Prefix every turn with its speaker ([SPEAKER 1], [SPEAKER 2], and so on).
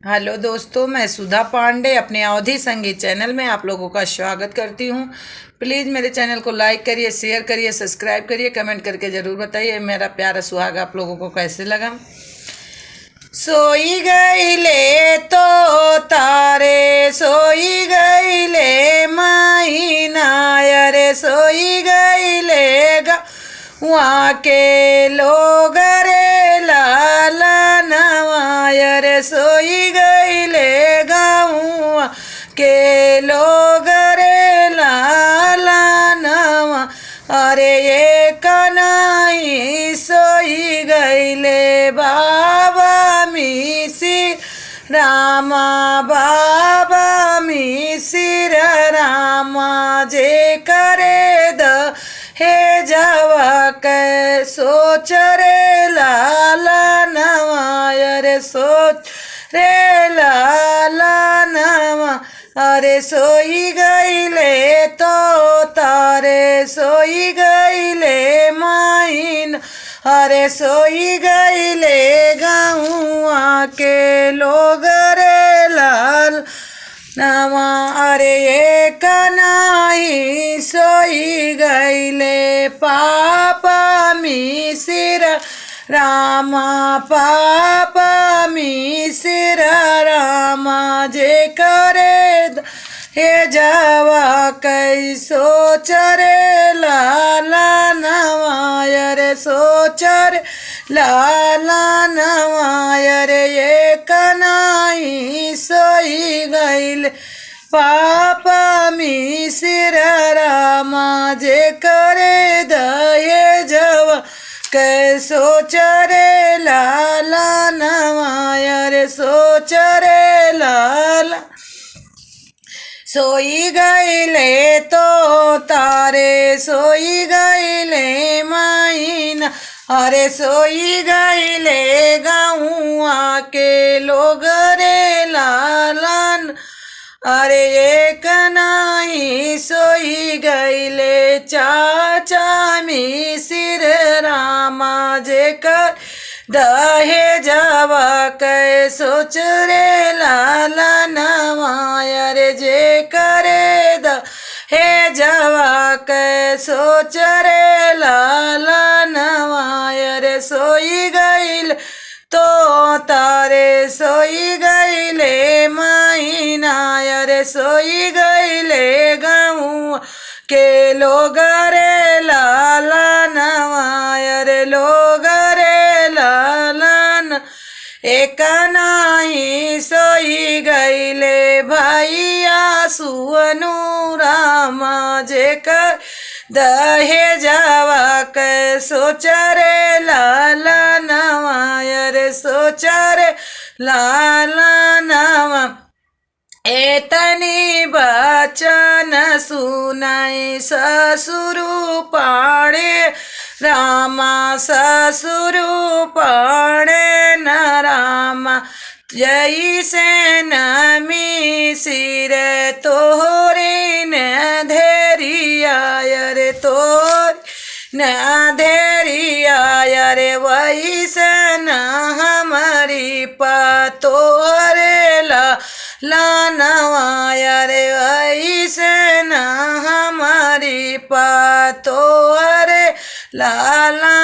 [SPEAKER 1] Hello दोस्तों, मैं सुधा पांडे अपने अवधि संगीत चैनल में आप लोगों का स्वागत करती हूँ। प्लीज़ मेरे चैनल को लाइक करिए, शेयर करिए, सब्सक्राइब करिए, कमेंट करके ज़रूर बताइए मेरा प्यारा सुहाग आप लोगों को कैसे लगा। सोई गईले तो तारे सोई गईले माहीना, अरे सोई गईले वहाँ के लोग रे लाला नवाया रे सोई गईले गाँव के लोग रे लाला नवा। अरे ये कनाई सोई गईले बाबा मिसी रामा, बाबा मिसिर रामा जे करे द हे जावा के सोच रे लाला नवा, रे सोच रे लाला नवा। अरे सोई गईले तो तारे सोई गईले माइन, अरे सोई गईले गाँव के लोग रे लाल नवा। अरे ये कनाई सोई गईले पापा मिसिर रामा, पापा मिसिर रामा जे करे हे जावा कै सोच रे लाला नवा, रे सोच रे लाला नवा। रे ये कनाई सोई गईले पापा मिसिर रामा जे करे दये जवा कै सोच रे लाला नवा, रे सोच रे लाला। सोई गईले तो तारे सोई गईले माइन, अरे सोई गईले गाँव के लोग रे लालन। अरे एक नाई सोई गईले चाचा मिसिर रामा जे कर दहे जावा कै सोच रे लाला नवा, रे जे करे द हे जावा कै सोच रे लाला नवा। रे सोई गईल तो तारे सोई गईले माहीना, रे सोई गईले गाँव के लोग रे लाला नवा, रे लोग रे लालन। एक नाही सोई गईले भैया सुअनु रामा जे कर दहे जावा कै सोच रे लाला नवा, रे सोच रे लाला नवा। एतनी बचन सुनाई ससुरु पाड़े रामा, ससुरु पाड़े न रामा। जैसे नमी सिर तोहरे न धैरिया, रे तोर न धैरिया, रे वैसन हमारी पतोरे लानवा, रे वैसन हमारी पतोरे लाला